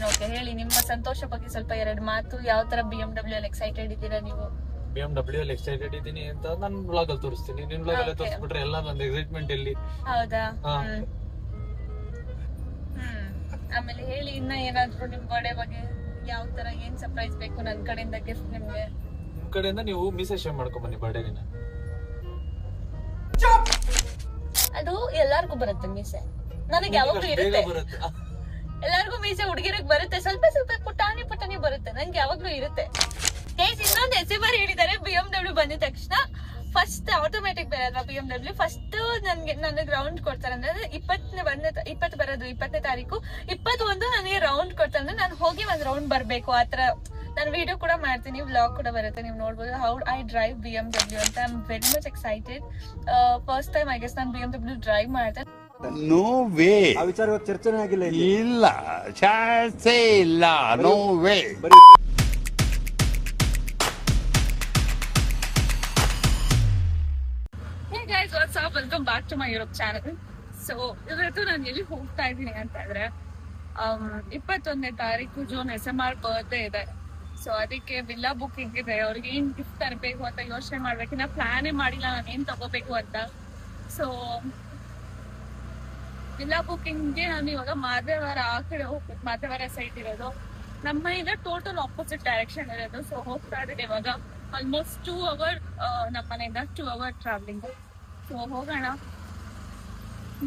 Okay ಹೇಳಿ ನಿಮ್ಮ ಸಂತೋಷ ಬಗ್ಗೆ ಸ್ವಲ್ಪ 2 ಮಾತು. ಯಾವ ತರ BMW ಅಲ್ಲಿ ಎಕ್ಸೈಟೆಡ್ ಇದ್ದೀರಾ ನೀವು? BMW ಅಲ್ಲಿ ಎಕ್ಸೈಟೆಡ್ ಇದ್ದೀನಿ ಅಂತ ನಾನು ಬ್ಲಾಗ್ ಅಲ್ಲಿ ತೋರಿಸ್ತೀನಿ. ನಿನ್ ಬ್ಲಾಗ್ ಅಲ್ಲಿ ತೋರಿಸ್ಬಿಟ್ರೆ ಎಲ್ಲ ನನ್ನ ಎಕ್ಸೈಟ್ಮೆಂಟ್ ಎಲ್ಲಿ? ಹೌದಾ? ಆಮೇಲೆ ಹೇಳಿ ಇನ್ನ ಏನಾದ್ರು ನಿಮ್ ಬರ್ಡೇ ಬಗ್ಗೆ ಯಾವ ತರ ಏನ್ ಸರ್ಪ್ರೈಸ್ ಬೇಕು ನನ್ ಕಡೆಯಿಂದ ಗಿಫ್ಟ್ ನಿಮ್ಗೆ? ನಿಮ್ ಕಡೆಯಿಂದ ನೀವು ಮೀಸೆ ಶೇವ್ ಮಾಡ್ಕೊಂಡ್ ಬನ್ನಿ ಬರ್ಡೇ ದಿನ. ಅದು ಎಲ್ಲಾರ್ಗೂ ಬರುತ್ತೆ ಮೀಸೆ, ನನಗೆ ಯಾವಾಗ್ಲೂ ಇರುತ್ತೆ. ಎಲ್ಲಾರ್ಗು ಮೀಸೆ ಹುಡುಗಿರಿಗೆ ಬರುತ್ತೆ, ಸ್ವಲ್ಪ ಸ್ವಲ್ಪ ಪುಟಾಣಿ ಬರುತ್ತೆ, ನಂಗೆ ಯಾವಾಗ್ಲೂ ಇರುತ್ತೆ. ಇನ್ನೊಂದು ಎಸೆಬಾರ್ ಹೇಳಿದ್ದಾರೆ, BMW ಬಂದಿದ ತಕ್ಷಣ ಫಸ್ಟ್ ಆಟೋಮೆಟಿಕ್ ಬೇರೆ ಅಲ್ವಾ BMW, ಫಸ್ಟ್ ನನಗೆ ರೌಂಡ್ ಕೊಡ್ತಾರೆ ಅಂದ್ರೆ 20ನೇ ತಾರೀಕು 21 ನನಗೆ ರೌಂಡ್ ಕೊಡ್ತಾರೆ ಅಂದ್ರೆ ನಾನು ಹೋಗಿ ಒಂದ್ ರೌಂಡ್ ಬರ್ಬೇಕು. ಆತರ ನಾನು ವಿಡಿಯೋ ಕೂಡ ಮಾಡ್ತೀನಿ, ವ್ಲಾಗ್ ಕೂಡ ಬರುತ್ತೆ, ನೀವು ನೋಡ್ಬೋದು ಹೌ ಐ ಡ್ರೈವ್ BMW ಅಂತ. I am very much excited. First time I guess ನಾನು BMW ಡ್ರೈವ್ ಮಾಡಿದೆ. No way. ಆ ವಿಚಾರವಾಗಿ ಚರ್ಚೆನೇ ಆಗಿಲ್ಲ. ಇಲ್ಲ, ಚಾನ್ಸೇ ಇಲ್ಲ. No way. Hey guys, what's up? Welcome back to my YouTube channel. So ಇವತ್ತು ನಾನು ಎಲ್ಲಿ ಹೋಗ್ತಾ ಇದ್ದೀನಿ ಅಂತ ಇದ್ರೆ 21ನೇ ತಾರೀಕು ಜೂನ್ SMR ಬರ್ತ್ಡೇ ಇದೆ. ಸೊ ಅದಕ್ಕೆ ವಿಲ್ಲಾ ಬುಕಿಂಗ್ ಇದೆ. ಅವ್ರಿಗೆ ಏನ್ ಗಿಫ್ಟ್ ತರಬೇಕು ಅಂತ ಯೋಚನೆ ಮಾಡ್ಬೇಕು, ಇನ್ನ ಪ್ಲಾನೇ ಮಾಡಿಲ್ಲ ನಾನು ಏನ್ ತಗೋಬೇಕು ಅಂತ. ಸೊ ವಿಲ್ಲಾ ಬುಕಿಂಗ್ಗೆ ನಾನು ಇವಾಗ ಮಾದೇವಾರ ಆ ಕಡೆ ಹೋಗ್ಬೇಕು, ಮಾದೇವಾರ ಸೈಟ್ ಇರೋದು. ನಮ್ಮ ಮನೆಯಿಂದ ಟೋಟಲ್ ಆಪೋಸಿಟ್ ಡೈರೆಕ್ಷನ್ ಇರೋದು. ಸೊ ಹೋಗ್ತಾ ಇದ್ದೀನಿ ಇವಾಗ ಆಲ್ಮೋಸ್ಟ್ 2 hour, ನಮ್ಮ ಮನೆಯಿಂದ 2 hour ಟ್ರಾವೆಲಿಂಗ್. ಸೊ ಹೋಗೋಣ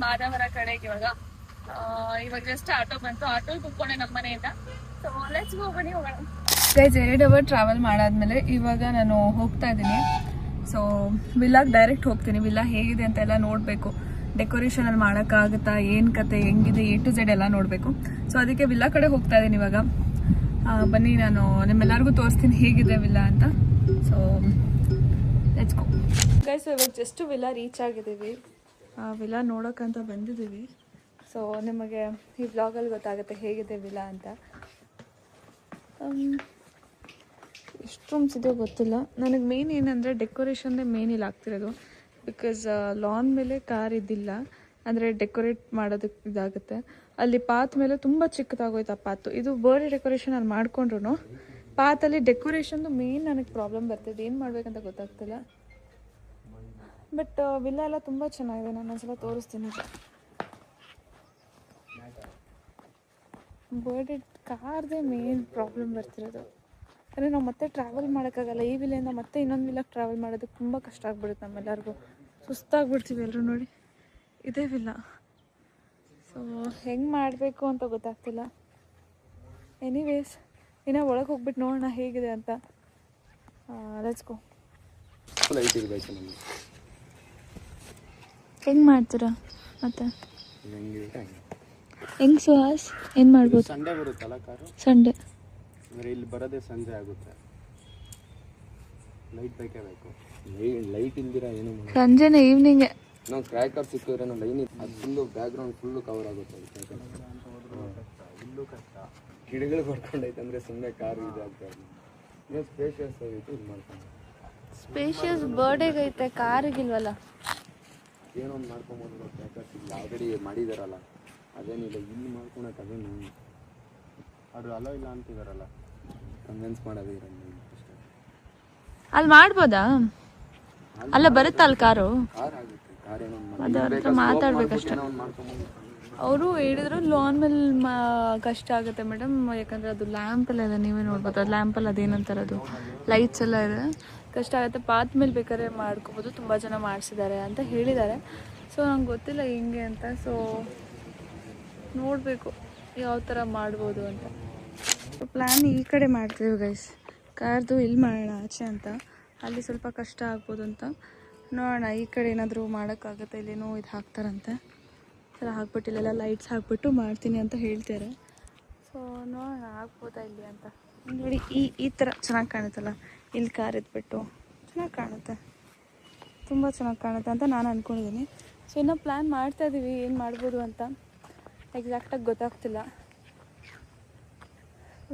ಮಾದೇವರ ಕಡೆಗೆ. ಇವಾಗ ಜಸ್ಟ್ ಆಟೋ ಬಂತು, ಆಟೋ ಕುತ್ಕೊಂಡೆ ನಮ್ಮ ಮನೆಯಿಂದ. ಸೊ ಲೆಟ್ಸ್ ಗೋ, ಬನ್ನಿ ಹೋಗೋಣ. ಗೈಸ್ 2 hour ಟ್ರಾವೆಲ್ ಮಾಡಾದ್ಮೇಲೆ ಇವಾಗ ನಾನು ಹೋಗ್ತಾ ಇದ್ದೀನಿ. ಸೊ ವಿಲ್ಲಾಗ್ ಡೈರೆಕ್ಟ್ ಹೋಗ್ತೀನಿ. ವಿಲ್ಲಾ ಹೇಗಿದೆ ಅಂತ ಎಲ್ಲ ನೋಡಬೇಕು, ಡೆಕೋರೇಷನ್ ಅಲ್ಲಿ ಮಾಡೋಕ್ಕಾಗುತ್ತಾ, ಏನು ಕತೆ, ಹೆಂಗಿದೆ, A to Z ಎಲ್ಲ ನೋಡಬೇಕು. ಸೊ ಅದಕ್ಕೆ ವಿಲ್ಲಾ ಕಡೆ ಹೋಗ್ತಾ ಇದ್ದೀನಿ ಇವಾಗ. ಬನ್ನಿ ನಾನು ನಿಮ್ಮೆಲ್ಲರಿಗೂ ತೋರಿಸ್ತೀನಿ ಹೇಗಿದೆ ವಿಲ್ಲಾ ಅಂತ. So let's go guys. ಇವಾಗ ಜಸ್ಟ್ ವಿಲ್ಲಾ ರೀಚ್ ಆಗಿದ್ದೀವಿ, ವಿಲ್ಲಾ ನೋಡೋಕ್ಕಂತ ಬಂದಿದ್ದೀವಿ. ಸೊ ನಿಮಗೆ ಈ ವ್ಲಾಗಲ್ಲಿ ಗೊತ್ತಾಗುತ್ತೆ ಹೇಗಿದೆ ವಿಲ್ಲಾ ಅಂತ. ಎಷ್ಟು ರೂಮ್ಸ್ ಇದೆಯೋ ಗೊತ್ತಿಲ್ಲ ನನಗೆ. ಮೇನ್ ಏನಂದರೆ ಡೆಕೋರೇಷನ್ದೇ ಮೇನ್ ಇಲ್ಲಿ ಆಗ್ತಿರೋದು. ಬಿಕಾಸ್ ಲಾನ್ ಮೇಲೆ ಕಾರ್ ಇದ್ದಿಲ್ಲ, ಅಂದರೆ ಡೆಕೋರೇಟ್ ಮಾಡೋದಕ್ಕೆ ಇದಾಗುತ್ತೆ. ಅಲ್ಲಿ ಪಾತ್ ಮೇಲೆ ತುಂಬ ಚಿಕ್ಕದಾಗೋಯ್ತು ಆ ಪಾತು. ಇದು ಬರ್ಡೇ ಡೆಕೋರೇಷನ್ ಅಲ್ಲಿ ಮಾಡ್ಕೊಂಡ್ರು ಪಾತಲ್ಲಿ ಡೆಕೋರೇಷನ್ದು ಮೇನ್ ನನಗೆ ಪ್ರಾಬ್ಲಮ್ ಬರ್ತಿದೆ, ಏನು ಮಾಡ್ಬೇಕಂತ ಗೊತ್ತಾಗ್ತಿಲ್ಲ. ಬಟ್ ವಿಲ್ಲಾ ಎಲ್ಲ ತುಂಬ ಚೆನ್ನಾಗಿದೆ, ನಾನು ಒಂದ್ಸಲ ತೋರಿಸ್ತೀನಿ. ಬರ್ಡೇ ಕಾರ್ದೇ ಮೇನ್ ಪ್ರಾಬ್ಲಮ್ ಬರ್ತಿರೋದು. ಅಂದರೆ ನಾವು ಮತ್ತೆ ಟ್ರಾವೆಲ್ ಮಾಡೋಕ್ಕಾಗಲ್ಲ. ಈ ವಿಲೆಯಿಂದ ಮತ್ತೆ ಇನ್ನೊಂದು ವಿಲ್ಲಾಗೆ ಟ್ರಾವೆಲ್ ಮಾಡೋದಕ್ಕೆ ತುಂಬ ಕಷ್ಟ ಆಗ್ಬಿಡುತ್ತೆ. ನಮ್ಮೆಲ್ಲರಿಗೂ ಸುಸ್ತಾಗ್ಬಿಡ್ತೀವಿ ಎಲ್ಲರೂ. ನೋಡಿ ಇದೇ ವಿಲ್ಲಾ. ಸೊ ಹೆಂಗೆ ಮಾಡಬೇಕು ಅಂತ ಗೊತ್ತಾಗ್ತಿಲ್ಲ. ಎನಿವೇಸ್ ಇನ್ನೂ ಒಳಗೆ ಹೋಗ್ಬಿಟ್ಟು ನೋಡೋಣ ಹೇಗಿದೆ ಅಂತ. ಲೆಟ್ಸ್ ಗೋ. ಹೆಂಗೆ ಮಾಡ್ತೀರಾ ಮತ್ತೆ? ಹೆಂಗೆ ಸುಹಾಸ್ ಏನು ಮಾಡ್ಬೋದು? ಸಂಡೇ ಬರುತ್ತಲ್ಲ ಕಾರು, ಸಂಡೇ ಅಂದರೆ ಇಲ್ಲಿ ಬರೋದೇ ಸಂಜೆ ಆಗುತ್ತೆ. ಲೈಟ್ ಬೇಕೇ ಬೇಕು. ಲೈಟ್ ಇಲ್ದಿರ ಏನು ಸಂಜೆನೇ ಈವ್ನಿಂಗೇ. ನಾವು ಕ್ರ್ಯಾಕರ್ ಸಿಕ್ಕಿದ್ರೆ ನಾವು ಲೈನ್ ಅದು ಫುಲ್ಲು ಬ್ಯಾಕ್ಗ್ರೌಂಡ್ ಫುಲ್ಲು ಕವರ್ ಆಗುತ್ತೆ. ಫುಲ್ಲು ಕಷ್ಟ. ಗಿಡಗಳು ಬರ್ಕೊಂಡೈತೆ ಅಂದರೆ ಸುಮ್ಮನೆ ಕಾರು ಇದಾಗ್ತದೆ. ಇನ್ನೂ ಸ್ಪೇಷಿಯಸ್ ಆಗಿತ್ತು ಇದು ಮಾಡ್ಕೊಂಡು. ಸ್ಪೇಷಿಯಸ್ ಬರ್ಡೇಗೆ ಐತೆ, ಕಾರಿಗಿಲ್ವಲ್ಲ. ಏನೋ ಒಂದು ಮಾಡ್ಕೊಂಬೋದು. ಕ್ರ್ಯಾಕರ್ಸ್ ಇಲ್ಲಿ ಆಲ್ರೆಡಿ ಮಾಡಿದಾರಲ್ಲ, ಅದೇನಿಲ್ಲ ಇಲ್ಲಿ ಮಾಡ್ಕೊಳಕ್ಕೆ. ಅದೇನು ಅವರು ಅಲೋ ಇಲ್ಲ ಅಂತಿದಾರಲ್ಲ, ಕನ್ವಿನ್ಸ್ ಮಾಡೋದೇ ಇರಲ್ಲ ಅಷ್ಟೇ. ಅಲ್ಲಿ ಮಾಡ್ಬೋದಾ? ಅಲ್ಲ ಬರುತ್ತಾ ಅಲ್ಲಿ ಕಾರು? ಕಾರ್ ಆಗುತ್ತೆ, ಕಾರ್ ಏನೋ ಮಾತಾಡ್ಬೇಕಷ್ಟೇ. ಮಾಡ್ಕೊಂಬೋದು. ಅವರು ಹೇಳಿದ್ರು ಲಾನ್ ಮೇಲೆ ಕಷ್ಟ ಆಗುತ್ತೆ ಮೇಡಮ್, ಯಾಕಂದರೆ ಅದು ಲ್ಯಾಂಪ್ ಎಲ್ಲ ಇದೆ, ನೀವೇ ನೋಡ್ಬೋದು. ಅದು ಲ್ಯಾಂಪಲ್ಲಿ ಅದೇನಂತಾರೆ, ಅದು ಲೈಟ್ಸ್ ಎಲ್ಲ ಇದೆ, ಕಷ್ಟ ಆಗುತ್ತೆ. ಪಾತ್ ಮೇಲೆ ಬೇಕಾದ್ರೆ ಮಾಡ್ಕೋಬೋದು, ತುಂಬ ಜನ ಮಾಡಿಸಿದ್ದಾರೆ ಅಂತ ಹೇಳಿದ್ದಾರೆ. ಸೊ ನಂಗೆ ಗೊತ್ತಿಲ್ಲ ಹಿಂಗೆ ಅಂತ. ಸೊ ನೋಡಬೇಕು ಯಾವ ಥರ ಮಾಡ್ಬೋದು ಅಂತ. ಪ್ಲ್ಯಾನ್ ಈ ಕಡೆ ಮಾಡ್ತೀವಿ ಗೈಸ್, ಕಾರ್ದು ಇಲ್ಲಿ ಮಾಡೋಣ ಆಚೆ ಅಂತ. ಅಲ್ಲಿ ಸ್ವಲ್ಪ ಕಷ್ಟ ಆಗ್ಬೋದು ಅಂತ ನೋಡೋಣ. ಈ ಕಡೆ ಏನಾದರೂ ಮಾಡೋಕ್ಕಾಗುತ್ತೆ, ಇಲ್ಲೇನೋ ಇದು ಹಾಕ್ತಾರಂತೆ, ಥರ ಹಾಕ್ಬಿಟ್ಟು ಇಲ್ಲೆಲ್ಲ ಲೈಟ್ಸ್ ಹಾಕ್ಬಿಟ್ಟು ಮಾಡ್ತೀನಿ ಅಂತ ಹೇಳ್ತಾರೆ. ಸೊ ನೋಡೋಣ ಆಗ್ಬೋದಾ ಇಲ್ಲಿ ಅಂತ. ನೋಡಿ ಈ ಥರ ಚೆನ್ನಾಗಿ ಕಾಣುತ್ತಲ್ಲ, ಇಲ್ಲಿ ಕಾರ್ ಇದ್ಬಿಟ್ಟು ಚೆನ್ನಾಗಿ ಕಾಣುತ್ತೆ, ತುಂಬ ಚೆನ್ನಾಗಿ ಕಾಣುತ್ತೆ ಅಂತ ನಾನು ಅಂದ್ಕೊಂಡಿದ್ದೀನಿ. ಸೊ ಇನ್ನೂ ಪ್ಲ್ಯಾನ್ ಮಾಡ್ತಾಯಿದ್ದೀವಿ ಏನು ಮಾಡ್ಬೋದು ಅಂತ, ಎಕ್ಸಾಕ್ಟಾಗಿ ಗೊತ್ತಾಗ್ತಿಲ್ಲ.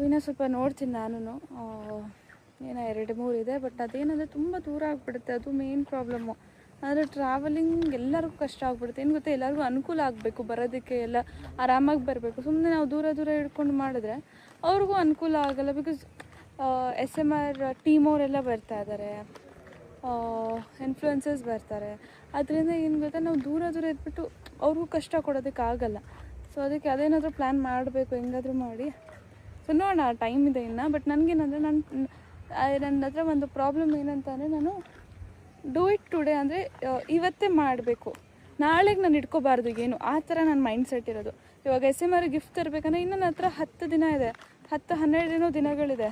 ಇನ್ನೂ ಸ್ವಲ್ಪ ನೋಡ್ತೀನಿ ನಾನು. ಏನೋ 2-3 ಇದೆ, ಬಟ್ ಅದೇನಂದರೆ ತುಂಬ ದೂರ ಆಗಿಬಿಡುತ್ತೆ, ಅದು ಮೇನ್ ಪ್ರಾಬ್ಲಮ್ಮು. ಆದರೆ ಟ್ರಾವೆಲಿಂಗ್ ಎಲ್ಲರಿಗೂ ಕಷ್ಟ ಆಗ್ಬಿಡುತ್ತೆ. ಏನು ಗೊತ್ತಾ, ಎಲ್ಲರಿಗೂ ಅನುಕೂಲ ಆಗಬೇಕು ಬರೋದಕ್ಕೆ, ಎಲ್ಲ ಆರಾಮಾಗಿ ಬರಬೇಕು. ಸುಮ್ಮನೆ ನಾವು ದೂರ ದೂರ ಹಿಡ್ಕೊಂಡು ಮಾಡಿದ್ರೆ ಅವ್ರಿಗೂ ಅನುಕೂಲ ಆಗೋಲ್ಲ. ಬಿಕಾಸ್ SMR ಟೀಮ್ ಅವರೆಲ್ಲ ಬರ್ತಾ ಇದ್ದಾರೆ, ಇನ್ಫ್ಲುಯೆನ್ಸರ್ಸ್ ಬರ್ತಾರೆ. ಅದರಿಂದ ಏನು ಗೊತ್ತಾ, ನಾವು ದೂರ ದೂರ ಇದ್ಬಿಟ್ಟು ಅವ್ರಿಗೂ ಕಷ್ಟ ಕೊಡೋದಕ್ಕಾಗಲ್ಲ. ಸೊ ಅದಕ್ಕೆ ಅದೇನಾದರೂ ಪ್ಲ್ಯಾನ್ ಮಾಡಬೇಕು ಹೆಂಗಾದರೂ ಮಾಡಿ. ಸೊ ನೋಡೋಣ, ಟೈಮ್ ಇದೆ ಇನ್ನು. ಬಟ್ ನನಗೇನಂದರೆ ನನ್ನ ಹತ್ರ ಒಂದು ಪ್ರಾಬ್ಲಮ್ ಏನಂತಂದರೆ, ನಾನು ಡೂ ಇಟ್ ಟುಡೇ ಅಂದರೆ ಇವತ್ತೇ ಮಾಡಬೇಕು, ನಾಳೆಗೆ ನಾನು ಇಟ್ಕೋಬಾರ್ದು ಏನು, ಆ ಥರ ನನ್ನ ಮೈಂಡ್ ಸೆಟ್ ಇರೋದು. ಇವಾಗ SMR ಗಿಫ್ಟ್ ತರಬೇಕಂದ್ರೆ ಇನ್ನೂ ನನ್ನ ಹತ್ರ 10 ದಿನ ಇದೆ, 10-12 ದಿನಗಳಿದೆ.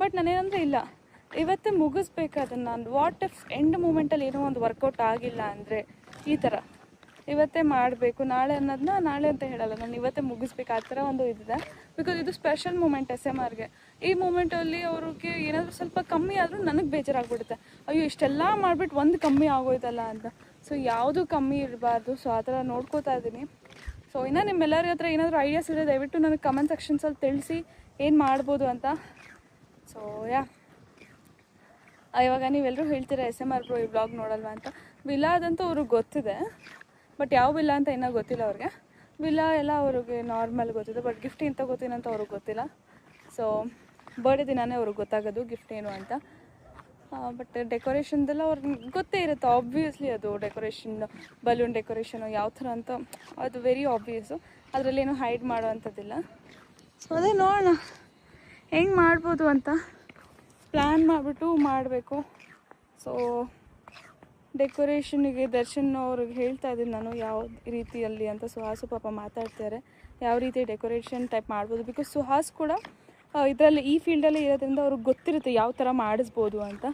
ಬಟ್ ನಾನೇನಂದರೆ ಇಲ್ಲ, ಇವತ್ತೇ ಮುಗಿಸ್ಬೇಕು ಅದನ್ನು. ನಾನು ವಾಟ್ ಇಫ್ ಎಂಡ್ ಮೂಮೆಂಟಲ್ಲಿ ಏನೋ ಒಂದು ವರ್ಕೌಟ್ ಆಗಿಲ್ಲ ಅಂದರೆ ಈ ಥರ ಇವತ್ತೇ ಮಾಡಬೇಕು. ನಾಳೆ ಅನ್ನೋದನ್ನ ನಾಳೆ ಅಂತ ಹೇಳಲ್ಲ, ನಾನು ಇವತ್ತೇ ಮುಗಿಸ್ಬೇಕು, ಆ ಥರ ಒಂದು ಇದಿದೆ. ಬಿಕಾಸ್ ಇದು ಸ್ಪೆಷಲ್ ಮೂಮೆಂಟ್ SMRಗೆ. ಈ ಮೂಮೆಂಟಲ್ಲಿ ಅವ್ರಿಗೆ ಏನಾದರೂ ಸ್ವಲ್ಪ ಕಮ್ಮಿ ಆದರೂ ನನಗೆ ಬೇಜಾರಾಗ್ಬಿಡುತ್ತೆ, ಅಯ್ಯೋ ಇಷ್ಟೆಲ್ಲ ಮಾಡಿಬಿಟ್ಟು ಒಂದು ಕಮ್ಮಿ ಆಗೋಯ್ತಲ್ಲ ಅಂತ. ಸೊ ಯಾವುದೂ ಕಮ್ಮಿ ಇರಬಾರ್ದು. ಸೊ ಆ ಥರ ನೋಡ್ಕೋತಾ ಇದ್ದೀನಿ. ಸೊ ಇನ್ನು ನಿಮ್ಮೆಲ್ಲರ ಹತ್ರ ಏನಾದರೂ ಐಡಿಯಾಸ್ ಇದೆ ದಯವಿಟ್ಟು ನನಗೆ ಕಮೆಂಟ್ ಸೆಕ್ಷನ್ಸಲ್ಲಿ ತಿಳಿಸಿ ಏನು ಮಾಡ್ಬೋದು ಅಂತ. ಸೊ ಇವಾಗ ನೀವೆಲ್ಲರೂ ಹೇಳ್ತೀರಾ SMR ಬ್ರೋ ಈ ವ್ಲಾಗ್ ನೋಡಲ್ವಾ ಅಂತ. ವಿಲಾದಂತೂ ಅವ್ರಿಗೆ ಗೊತ್ತಿದೆ, ಬಟ್ ಯಾವ ವಿಲ್ಲ ಅಂತ ಇನ್ನೂ ಗೊತ್ತಿಲ್ಲ ಅವ್ರಿಗೆ. ವಿಲ್ಲ ಎಲ್ಲ ಅವ್ರಿಗೆ ನಾರ್ಮಲ್ ಗೊತ್ತಿದೆ, ಬಟ್ ಗಿಫ್ಟ್ ಇಂಥ ಗೊತ್ತೇನಂತ ಅವ್ರಿಗೆ ಗೊತ್ತಿಲ್ಲ. ಸೊ ಬರ್ಡೇ ದಿನಾನೇ ಅವ್ರಿಗೆ ಗೊತ್ತಾಗೋದು ಗಿಫ್ಟ್ ಏನು ಅಂತ. ಬಟ್ ಡೆಕೋರೇಷನ್ದೆಲ್ಲ ಅವ್ರಿಗೆ ಗೊತ್ತೇ ಇರುತ್ತೆ ಆಬ್ವಿಯಸ್ಲಿ. ಅದು ಡೆಕೋರೇಷನ್, ಬಲೂನ್ ಡೆಕೋರೇಷನು ಯಾವ ಥರ ಅಂತ ಅದು ವೆರಿ ಆಬ್ವಿಯಸ್ಸು, ಅದರಲ್ಲೇನು ಹೈಡ್ ಮಾಡೋ ಅಂಥದ್ದಿಲ್ಲ. ಸೊ ಅದೇ ನೋಡೋಣ ಹೆಂಗೆ ಮಾಡ್ಬೋದು ಅಂತ ಪ್ಲ್ಯಾನ್ ಮಾಡಿಬಿಟ್ಟು ಮಾಡಬೇಕು. ಸೊ ಡೆಕೋರೇಷನಿಗೆ ದರ್ಶನ್ ಅವ್ರಿಗೆ ಹೇಳ್ತಾ ಇದ್ದೀನಿ ನಾನು ಯಾವ ರೀತಿಯಲ್ಲಿ ಅಂತ. ಸುಹಾಸು ಪಾಪ ಮಾತಾಡ್ತಾರೆ ಯಾವ ರೀತಿ ಡೆಕೋರೇಷನ್ ಟೈಪ್ ಮಾಡ್ಬೋದು. ಬಿಕಾಸ್ ಸುಹಾಸ್ ಕೂಡ ಇದರಲ್ಲಿ ಈ ಫೀಲ್ಡಲ್ಲೇ ಇರೋದ್ರಿಂದ ಅವ್ರಿಗೆ ಗೊತ್ತಿರುತ್ತೆ ಯಾವ ಥರ ಮಾಡಿಸ್ಬೋದು ಅಂತ.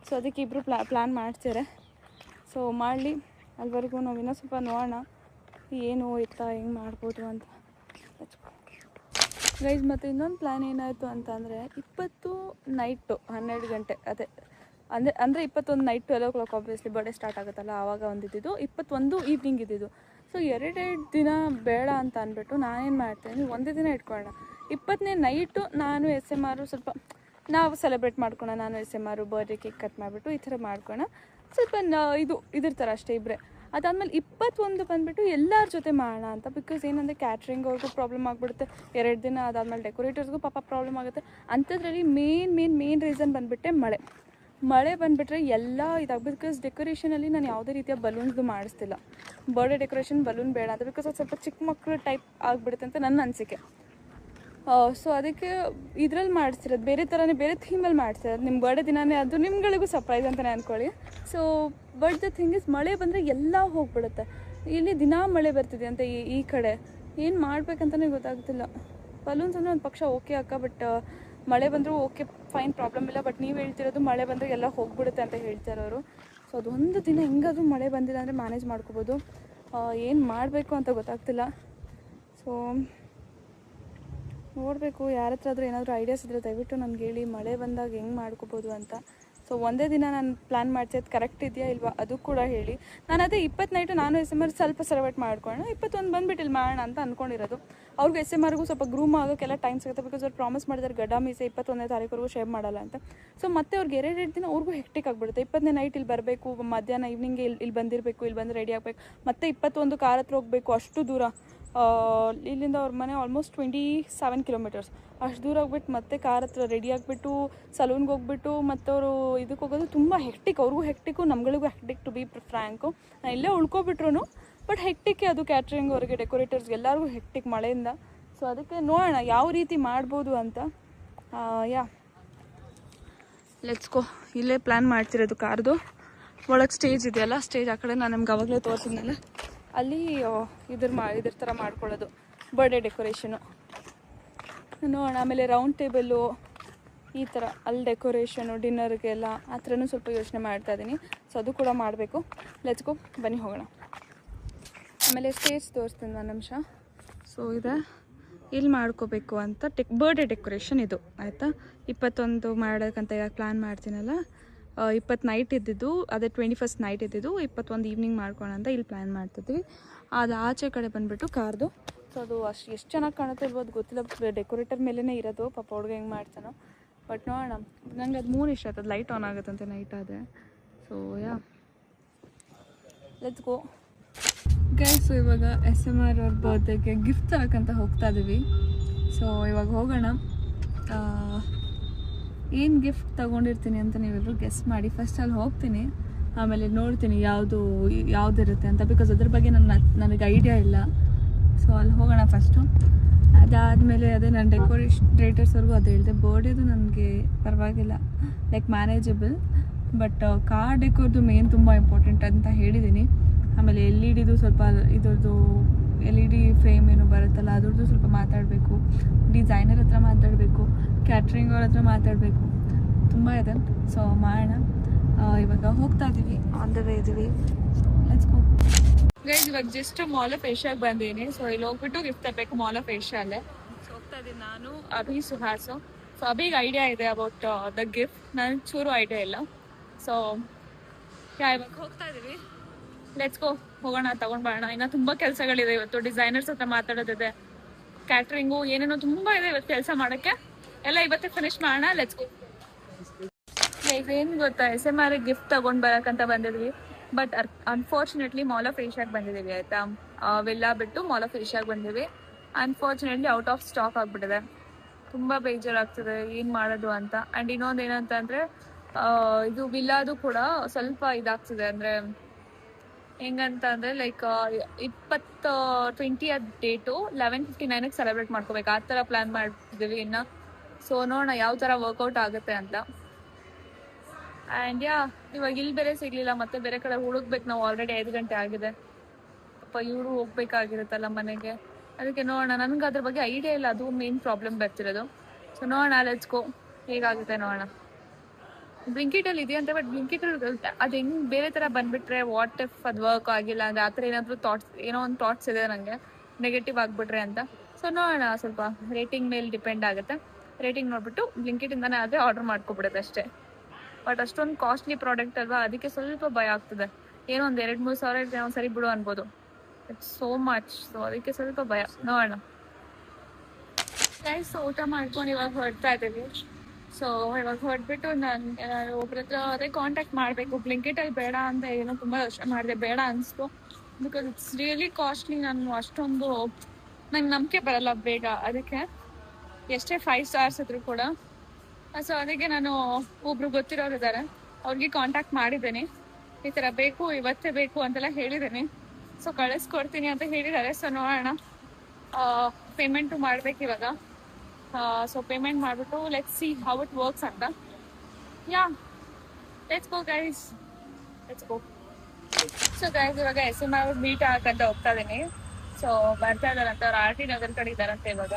ಸೊ ಅದಕ್ಕೆ ಇಬ್ಬರು ಪ್ಲ್ಯಾನ್ ಮಾಡ್ತಾರೆ. ಸೊ ಮಾಡಲಿ, ಅಲ್ಲಿವರೆಗೂ ನಾವು ಇನ್ನೂ ಸ್ವಲ್ಪ ನೋಡೋಣ ಏನು ಇತ್ತಾ ಹೆಂಗೆ ಮಾಡ್ಬೋದು ಅಂತ. ಗೈಸ್, ಮತ್ತು ಇನ್ನೊಂದು ಪ್ಲ್ಯಾನ್ ಏನಾಯಿತು ಅಂತಂದರೆ 20 ನೈಟು 12 ಗಂಟೆ, ಅದೇ ಅಂದರೆ 21 night 12 o'clock obviously birthday start ಆಗುತ್ತಲ್ಲ, ಆವಾಗ ಒಂದಿದ್ದು 21 ಈವ್ನಿಂಗ್ ಇದ್ದಿದ್ದು. ಸೊ 2 ದಿನ ಬೇಡ ಅಂತ ಅಂದ್ಬಿಟ್ಟು ನಾನೇನು ಮಾಡ್ತೀನಿ, ಒಂದೇ ದಿನ ಇಟ್ಕೊಳ್ಳೋಣ. 20ನೇ ನೈಟು ನಾನು SMR ಸ್ವಲ್ಪ ನಾವು ಸೆಲೆಬ್ರೇಟ್ ಮಾಡ್ಕೊಳ್ಳೋಣ, ನಾನು SMR ಬರ್ಡೇ ಕೇಕ್ ಕಟ್ ಮಾಡಿಬಿಟ್ಟು ಈ ಥರ ಮಾಡ್ಕೊಳ್ಳೋಣ, ಸ್ವಲ್ಪ ಇದಿರ್ತಾರೆ ಅಷ್ಟೇ ಇಬ್ಬರೇ. ಅದಾದಮೇಲೆ 21 ಬಂದುಬಿಟ್ಟು ಎಲ್ಲರ ಜೊತೆ ಮಾಡೋಣ ಅಂತ. ಬಿಕಾಸ್ ಏನಂದರೆ ಕ್ಯಾಟ್ರಿಂಗ್ ಅವ್ರಿಗೂ ಪ್ರಾಬ್ಲಮ್ ಆಗಿಬಿಡುತ್ತೆ 2 ದಿನ. ಅದಾದಮೇಲೆ ಡೆಕೋರೇಟರ್ಸ್ಗೂ ಪಾಪ ಪ್ರಾಬ್ಲಮ್ ಆಗುತ್ತೆ. ಅಂಥದ್ರಲ್ಲಿ ಮೇನ್ ರೀಸನ್ ಬಂದುಬಿಟ್ಟೆ ಮಳೆ ಬಂದುಬಿಟ್ರೆ ಎಲ್ಲ ಇದಾಗಬೇಕು. ಬಿಕಾಸ್ ಡೆಕೋರೇಷನಲ್ಲಿ ನಾನು ಯಾವುದೇ ರೀತಿಯ ಬಲೂನ್ಸ್ದು ಮಾಡಿಸ್ತಿಲ್ಲ, ಬರ್ಡೇ ಡೆಕೋರೇಷನ್ ಬಲೂನ್ ಬೇಡ ಅಂತ. ಬಿಕಾಸ್ ಅದು ಸ್ವಲ್ಪ ಚಿಕ್ಕ ಮಕ್ಕಳು ಟೈಪ್ ಆಗಿಬಿಡುತ್ತೆ ಅಂತ ನನ್ನ ಅನಿಸಿಕೆ. ಸೊ ಅದಕ್ಕೆ ಇದ್ರಲ್ಲಿ ಮಾಡಿಸ್ತಿರೋದು ಬೇರೆ ಥರನೇ, ಬೇರೆ ಥೀಮಲ್ಲಿ ಮಾಡಿಸ್ತಿರೋದು. ನಿಮ್ಮ ಬರ್ಡೇ ದಿನಾನೇ ಅದು ನಿಮ್ಗಳಿಗೂ ಸರ್ಪ್ರೈಸ್ ಅಂತಲೇ ಅಂದ್ಕೊಳ್ಳಿ. So but the thing is, ಮಳೆ ಬಂದರೆ ಎಲ್ಲ ಹೋಗ್ಬಿಡುತ್ತೆ. ಇಲ್ಲಿ ದಿನಾ ಮಳೆ ಬರ್ತಿದೆ ಅಂತ ಈ ಕಡೆ ಏನು ಮಾಡ್ಬೇಕಂತಲೇ ಗೊತ್ತಾಗ್ತಿಲ್ಲ. ಬಲೂನ್ಸ್ ಅಂದರೆ ಒಂದು ಪಕ್ಷ ಓಕೆ ಅಕ್ಕ, ಬಟ್ ಮಳೆ ಬಂದರೂ ಓಕೆ ಫೈನ್, ಪ್ರಾಬ್ಲಮ್ ಇಲ್ಲ. ಬಟ್ ನೀವು ಹೇಳ್ತಿರೋದು ಮಳೆ ಬಂದರೆ ಎಲ್ಲ ಹೋಗ್ಬಿಡುತ್ತೆ ಅಂತ ಹೇಳ್ತಾರವರು. ಸೊ ಅದೊಂದು ದಿನ ಹೆಂಗಾದರೂ ಮಳೆ ಬಂದಿಲ್ಲ ಅಂದರೆ ಮ್ಯಾನೇಜ್ ಮಾಡ್ಕೋಬೋದು. ಏನು ಮಾಡಬೇಕು ಅಂತ ಗೊತ್ತಾಗ್ತಿಲ್ಲ. ಸೊ ನೋಡಬೇಕು, ಯಾರ ಹತ್ರ ಆದರೂ ಏನಾದರೂ ಐಡಿಯಾಸ್ ಇದ್ದರೆ ದಯವಿಟ್ಟು ನನಗೆ ಹೇಳಿ, ಮಳೆ ಬಂದಾಗ ಹೆಂಗೆ ಮಾಡ್ಕೋಬೋದು ಅಂತ. ಸೊ ಒಂದೇ ದಿನ ನಾನು ಪ್ಲ್ಯಾನ್ ಮಾಡ್ತಿದ್ದು ಕರೆಕ್ಟ್ ಇದೆಯಾ ಇಲ್ವಾ ಅದು ಕೂಡ ಹೇಳಿ. ನಾನು ಅದೇ 20 ನೈಟು ನಾನು SMR ಸ್ವಲ್ಪ ಸೆಲೆಬ್ರೇಟ್ ಮಾಡ್ಕೊಳ್ಳೋಣ, 21 ಬಂದುಬಿಟ್ಟು ಇಲ್ಲಿ ಮಾಡೋಣ ಅಂತ ಅಂದ್ಕೊಂಡಿರೋದು. ಅವ್ರಿಗೆ SMRಗೂ ಸ್ವಲ್ಪ ಗ್ರೂಮ್ ಆಗೋಕ್ಕೆಲ್ಲ ಟೈಮ್ ಸಿಗುತ್ತೆ. ಬಿಕಾಸ್ ಅವ್ರು ಪ್ರಾಮಿಸ್ ಮಾಡಿದ್ದಾರೆ ಗಡ್ಡ ಮೀಸೆ 21ನೇ ತಾರೀಕುವರೆಗೂ ಶೇವ್ ಮಾಡಲ್ಲ ಅಂತ. ಸೊ ಮತ್ತೆ ಅವ್ರಿಗೆ 2 ದಿನ ಅವ್ರಿಗೂ ಹೆಕ್ಟಿಕ್ ಆಗಿಬಿಡುತ್ತೆ. 20ನೇ ನೈಟ್ ಇಲ್ಲಿ ಬರಬೇಕು, ಮಧ್ಯಾಹ್ನ ಈವ್ನಿಂಗ್ಗೆ ಇಲ್ಲಿ ಬಂದಿರಬೇಕು, ಇಲ್ಲಿ ಬಂದು ರೆಡಿ ಆಗಬೇಕು, ಮತ್ತೆ 21 ಕಾರ್ ಹತ್ರ ಹೋಗಬೇಕು, ಅಷ್ಟು ದೂರ. ಇಲ್ಲಿಂದ ಅವ್ರ ಮನೆ ಆಲ್ಮೋಸ್ಟ್ 27 ಕಿಲೋಮೀಟರ್ಸ್. ಅಷ್ಟು ದೂರ ಹೋಗ್ಬಿಟ್ಟು ಮತ್ತೆ ಕಾರ್ ಹತ್ರ ರೆಡಿ ಆಗಿಬಿಟ್ಟು ಸಲೂನ್ಗೆ ಹೋಗ್ಬಿಟ್ಟು ಮತ್ತೆ ಅವರು ಇದಕ್ಕೆ ಹೋಗೋದು ತುಂಬ ಹೆಕ್ಟಿಕ್. ಅವ್ರಿಗೂ ಹೆಕ್ಟಿಕ್ಕು, ನಮ್ಗಳಿಗೂ ಹೆಕ್ಟಿಕ್ ಟು ಬಿ ಫ್ರ್ಯಾಂಕು. ನಾನು ಇಲ್ಲೇ ಉಳ್ಕೊಬಿಟ್ರು ಬಟ್ ಹೆಕ್ಟಿಕ್ಕೆ ಅದು. ಕ್ಯಾಟ್ರಿಂಗ್ ಅವರಿಗೆ, ಡೆಕೋರೇಟರ್ಸ್ಗೆ ಎಲ್ಲರಿಗೂ ಹೆಕ್ಟಿಕ್ ಮಳೆಯಿಂದ. ಸೊ ಅದಕ್ಕೆ ನೋಡೋಣ ಯಾವ ರೀತಿ ಮಾಡ್ಬೋದು ಅಂತ. ಲೆಟ್ಸ್ ಗೋ. ಇಲ್ಲೇ ಪ್ಲ್ಯಾನ್ ಮಾಡ್ತಿರೋದು ಕಾರ್ದು. ಒಳಗೆ ಸ್ಟೇಜ್ ಇದೆಯಲ್ಲ, ಸ್ಟೇಜ್ ಆ ಕಡೆ ನಾನು ನಿಮ್ಗೆ ಅವಾಗಲೇ ತೋರಿಸಿದ್ನಲ್ಲ, ಅಲ್ಲಿ ಇದ್ರ ಥರ ಮಾಡ್ಕೊಳ್ಳೋದು ಬರ್ಡೇ ಡೆಕೋರೇಷನು ನೋಡೋಣ. ಆಮೇಲೆ ರೌಂಡ್ ಟೇಬಲ್ಲು ಈ ಥರ ಅಲ್ಲಿ ಡೆಕೋರೇಷನು ಡಿನ್ನರ್ಗೆಲ್ಲ ಆ ಥರನೂ ಸ್ವಲ್ಪ ಯೋಚನೆ ಮಾಡ್ತಾಯಿದ್ದೀನಿ. ಸೊ ಅದು ಕೂಡ ಮಾಡಬೇಕು. ಲೆಟ್ಸ್ ಗೋ, ಬನ್ನಿ ಹೋಗೋಣ. ಆಮೇಲೆ ಸ್ಟೇಜ್ ತೋರಿಸ್ತೀನಿ ಒಂದು ನಿಮಿಷ. ಸೊ ಇದೆ ಇಲ್ಲಿ ಮಾಡ್ಕೋಬೇಕು ಅಂತ ಬರ್ಡೇ ಡೆಕೋರೇಷನ್ ಇದು ಆಯಿತಾ. 21 ಮಾಡೋಕ್ಕಂತ ಇವಾಗ ಪ್ಲ್ಯಾನ್ ಮಾಡ್ತೀನಲ್ಲ, 20 ನೈಟ್ ಇದ್ದಿದ್ದು, ಅದೇ 21st ನೈಟ್ ಇದ್ದಿದ್ದು, 21 ಈವ್ನಿಂಗ್ ಮಾಡ್ಕೊಳ್ಳೋಣ ಅಂತ ಇಲ್ಲಿ ಪ್ಲ್ಯಾನ್ ಮಾಡ್ತಿದ್ವಿ. ಅದು ಆಚೆ ಕಡೆ ಬಂದುಬಿಟ್ಟು ಕಾರ್ದು. ಸೊ ಅದು ಎಷ್ಟು ಚೆನ್ನಾಗಿ ಕಾಣುತ್ತೆ ಇಲ್ವೋ ಅದು ಗೊತ್ತಿಲ್ಲ. ಡೆಕೋರೇಟರ್ ಮೇಲೇ ಇರೋದು, ಪಾಪ ಹುಡುಗ ಹೆಂಗೆ ಮಾಡ್ತಾನೋ. ಬಟ್ ನೋಡೋಣ, ನನಗೆ ಅದು 3 ಇಷ್ಟ ಆಗ್ತದೆ. ಲೈಟ್ ಆನ್ ಆಗುತ್ತಂತೆ ನೈಟ್ ಆದರೆ. So let's go guys. ಇವಾಗ SMR ಅವ್ರ ಬರ್ತ್ಡೇಗೆ ಗಿಫ್ಟ್ ತರಕ್ಕಂತ ಹೋಗ್ತಾ ಇದ್ದೀವಿ. ಸೊ ಇವಾಗ ಹೋಗೋಣ. ಏನು ಗಿಫ್ಟ್ ತೊಗೊಂಡಿರ್ತೀನಿ ಅಂತ ನೀವೆಲ್ಲರೂ ಗೆಸ್ ಮಾಡಿ. ಫಸ್ಟ್ ಅಲ್ಲಿ ಹೋಗ್ತೀನಿ, ಆಮೇಲೆ ನೋಡ್ತೀನಿ ಯಾವುದಿರುತ್ತೆ ಅಂತ, ಬಿಕಾಸ್ ಅದ್ರ ಬಗ್ಗೆ ನನಗೆ ಐಡಿಯಾ ಇಲ್ಲ. ಸೊ ಅಲ್ಲಿ ಹೋಗೋಣ ಫಸ್ಟು. ಅದಾದಮೇಲೆ ಅದೇ ನಾನು ಡೆಕೋರೇಟರ್ಸ್ವರೆಗೂ ಅದು ಹೇಳಿದೆ. ಬರ್ಡೇದು ನನಗೆ ಪರವಾಗಿಲ್ಲ, ಲೈಕ್ ಮ್ಯಾನೇಜಬಲ್, ಬಟ್ ಕಾರ್ ಡೆಕೋರ್ದು ಮೇನ್ ತುಂಬ ಇಂಪಾರ್ಟೆಂಟ್ ಅಂತ ಹೇಳಿದ್ದೀನಿ. ಆಮೇಲೆ LED ಸ್ವಲ್ಪ ಇದ್ರದ್ದು LED ಫ್ರೇಮ್ ಏನು ಬರುತ್ತಲ್ಲ ಅದ್ರದ್ದು ಸ್ವಲ್ಪ ಮಾತಾಡಬೇಕು, ಡಿಸೈನರ್ ಹತ್ರ ಮಾತಾಡಬೇಕು, ಕ್ಯಾಟ್ರಿಂಗ್ ಅವ್ರ ಹತ್ರ ಮಾತಾಡಬೇಕು, ತುಂಬ ಇದೆ. ಸೊ ಮಾಡೋಣ. ಇವಾಗ ಹೋಗ್ತಾ ಇದ್ದೀವಿ, ಆನ್ ದ ವೇ ಇದ್ದೀವಿ. Let's go guys. ಇವಾಗ ಜಸ್ಟ್ ಮಾಲ್ ಆಫ್ ಏಷ್ಯಾಗೆ ಬಂದೀನಿ. ಸೊ ಇಲ್ಲಿ ಹೋಗ್ಬಿಟ್ಟು ಗಿಫ್ಟ್ ತರಬೇಕು ಮಾಲ್ ಆಫ್ ಏಷ್ಯಾಲ್ಲೇ. ಸೊ ಹೋಗ್ತಾ ಇದ್ದೀನಿ ನಾನು, ಅಭಿ, ಸುಹಾಸು. ಸೊ ಅಭಿಗೆ ಐಡಿಯಾ ಇದೆ ಅಬೌಟ್ ದ ಗಿಫ್ಟ್, ನನಗೆ ಚೂರು ಐಡಿಯಾ ಇಲ್ಲ. ಸೊ ಇವಾಗ ಹೋಗ್ತಾ ಇದ್ದೀವಿ. ಲೆಟ್ಸ್ ಗೋ, ಹೋಗೋಣ, ತಗೊಂಡ್ ಬರೋಣ. ಇನ್ನು ತುಂಬ ಕೆಲಸಗಳಿದೆ ಇವತ್ತು. ಡಿಸೈನರ್ಸ್ ಹತ್ರ ಮಾತಾಡೋದಿದೆ, ಕ್ಯಾಟ್ರಿಂಗು, ಏನೇನೋ ತುಂಬ ಇದೆ ಇವತ್ತು ಕೆಲಸ ಮಾಡೋಕ್ಕೆ. ಎಲ್ಲ ಇವತ್ತೇ ಫಿನಿಶ್ ಮಾಡೋಣ. Let's go. ಏನು ಗೊತ್ತಾ, SMR ಗಿಫ್ಟ್ ತಗೊಂಡ್ ಬರಕ್ಕಂತ ಬಂದಿದ್ವಿ. ಬಟ್ ಅನ್ಫಾರ್ಚುನೇಟ್ಲಿ ಮಾಲ್ ಆಫ್ ಏಷ್ಯಾಗೆ ಬಂದಿದ್ದೀವಿ ಆಯ್ತಾ. ವಿಲ್ಲಾ ಬಿಟ್ಟು ಮಾಲ್ ಆಫ್ ಏಷ್ಯಾಗೆ ಬಂದಿವಿ. ಅನ್ಫಾರ್ಚುನೇಟ್ಲಿ ಔಟ್ ಆಫ್ ಸ್ಟಾಕ್ ಆಗ್ಬಿಟ್ಟಿದೆ. ತುಂಬ ಬೇಜಾರಾಗ್ತದೆ ಏನು ಮಾಡೋದು ಅಂತ. ಆ್ಯಂಡ್ ಇನ್ನೊಂದು ಏನಂತ ಅಂದರೆ ಇದು ವಿಲ್ಲಾದು ಕೂಡ ಸ್ವಲ್ಪ ಇದಾಗ್ತಿದೆ. ಅಂದರೆ ಹೆಂಗಂತ ಅಂದರೆ ಲೈಕ್ 20 ಡೇಟು 11:59 ಸೆಲೆಬ್ರೇಟ್ ಮಾಡ್ಕೋಬೇಕು, ಆ ಥರ ಪ್ಲ್ಯಾನ್ ಮಾಡ್ತಿದ್ದೀವಿ ಇನ್ನು. ಸೊ ನೋಡೋಣ ಯಾವ ಥರ ವರ್ಕೌಟ್ ಆಗುತ್ತೆ ಅಂತ. ಆ್ಯಂಡ್ ಇವಾಗ ಇಲ್ಲಿ ಬೇರೆ ಸಿಗಲಿಲ್ಲ, ಮತ್ತೆ ಬೇರೆ ಕಡೆ ಹುಡುಕ್ಬೇಕು ನಾವು. ಆಲ್ರೆಡಿ 5 ಗಂಟೆ ಆಗಿದೆ. ಅಪ್ಪ ಇವರು ಹೋಗ್ಬೇಕಾಗಿರುತ್ತಲ್ಲ ಮನೆಗೆ, ಅದಕ್ಕೆ ನೋಡೋಣ. ನನಗೆ ಅದ್ರ ಬಗ್ಗೆ ಐಡಿಯಾ ಇಲ್ಲ, ಅದು ಮೇನ್ ಪ್ರಾಬ್ಲಮ್ ಬರ್ತಿರೋದು. ಸೊ ನೋಡೋಣ, ಲೆಟ್ಸ್ ಗೋ, ಹೇಗಾಗುತ್ತೆ ನೋಡೋಣ. ಬ್ಲಿಂಕಿಟಲ್ಲಿ ಇದೆಯಂತೆ, ಬಟ್ ಬ್ಲಿಂಕಿಟಲ್ಲಿ ಅದು ಹೆಂಗೆ ಬೇರೆ ಥರ ಬಂದುಬಿಟ್ರೆ, ವಾಟ್ ಇಫ್ ಅದು ವರ್ಕ್ ಆಗಿಲ್ಲ ಅಂದರೆ ಆ ಥರ ಏನಾದರೂ ಏನೋ ಒಂದು ಥಾಟ್ಸ್ ಇದೆ ನನಗೆ, ನೆಗೆಟಿವ್ ಆಗಿಬಿಟ್ರೆ ಅಂತ. ಸೊ ನೋಡೋಣ, ಸ್ವಲ್ಪ ರೇಟಿಂಗ್ ಮೇಲೆ ಡಿಪೆಂಡ್ ಆಗುತ್ತೆ. ರೇಟಿಂಗ್ ನೋಡಿಬಿಟ್ಟು ಬ್ಲಿಂಕಿಟಿಂದನೇ ಆದರೆ ಆರ್ಡರ್ ಮಾಡ್ಕೊಬಿಡೋದು ಅಷ್ಟೇ. ಬಟ್ ಅಷ್ಟೊಂದು ಕಾಸ್ಟ್ಲಿ ಪ್ರಾಡಕ್ಟ್ ಅಲ್ವಾ, ಅದಕ್ಕೆ ಸ್ವಲ್ಪ ಭಯ ಆಗ್ತದೆ. ಏನೋ ಒಂದು 2-3 ಸಾವಿರ ಒಂದು ಸರಿ ಬಿಡು ಅನ್ಬೋದು. It's so much. ಸೊ ಅದಕ್ಕೆ ಸ್ವಲ್ಪ ಭಯ. ನೋಡೋಣ. ಗೈಸ್, ಊಟ ಮಾಡ್ಕೊಂಡು ಇವಾಗ ಹೊರಡ್ತಾ ಇದ್ದೀವಿ. ಸೊ ಇವಾಗ ಹೊರಟ್ಬಿಟ್ಟು ನಾನು ಒಬ್ರ ಹತ್ರ ಅದೇ ಕಾಂಟ್ಯಾಕ್ಟ್ ಮಾಡಬೇಕು. ಬ್ಲಿಂಕಿಟಲ್ಲಿ ಬೇಡ ಅಂತ ಏನೋ ತುಂಬ ಯೋಚನೆ ಮಾಡಿದೆ, ಬೇಡ ಅನಿಸ್ತು. Because it's really costly. ನಾನು ಅಷ್ಟೊಂದು ನಂಗೆ ನಂಬಿಕೆ ಬರಲ್ಲ ಬೇಗ, ಅದಕ್ಕೆ ಎಷ್ಟೇ 5 ಸ್ಟಾರ್ಸ್ ಇದ್ರು ಕೂಡ. ಸೊ ಅದಕ್ಕೆ ನಾನು ಒಬ್ರು ಗೊತ್ತಿರೋರು ಇದ್ದಾರೆ, ಅವ್ರಿಗೆ ಕಾಂಟ್ಯಾಕ್ಟ್ ಮಾಡಿದ್ದೀನಿ. ಈ ಥರ ಬೇಕು, ಇವತ್ತೇ ಬೇಕು ಅಂತೆಲ್ಲ ಹೇಳಿದ್ದೀನಿ. ಸೊ ಕಳಿಸ್ಕೊಡ್ತೀನಿ ಅಂತ ಹೇಳಿದ್ದಾರೆ. ಸೊ ನೋಡೋಣ, ಪೇಮೆಂಟು ಮಾಡ್ಬೇಕು ಇವಾಗ. ಸೊ ಪೇಮೆಂಟ್ ಮಾಡಿಬಿಟ್ಟು let's see how it works ಅಂತ. Let's go guys, let's go. So guys, ಇವಾಗ SMR ಮೀಟ್ ಆಗಂತ ಹೋಗ್ತಾ ಇದ್ದೀನಿ. ಸೊ ಬರ್ತಾ ಇದ್ದಾರಂತ, ಅವ್ರು RT ನಗರ ಕಡೆ ಇದ್ದಾರಂತೆ ಇವಾಗ.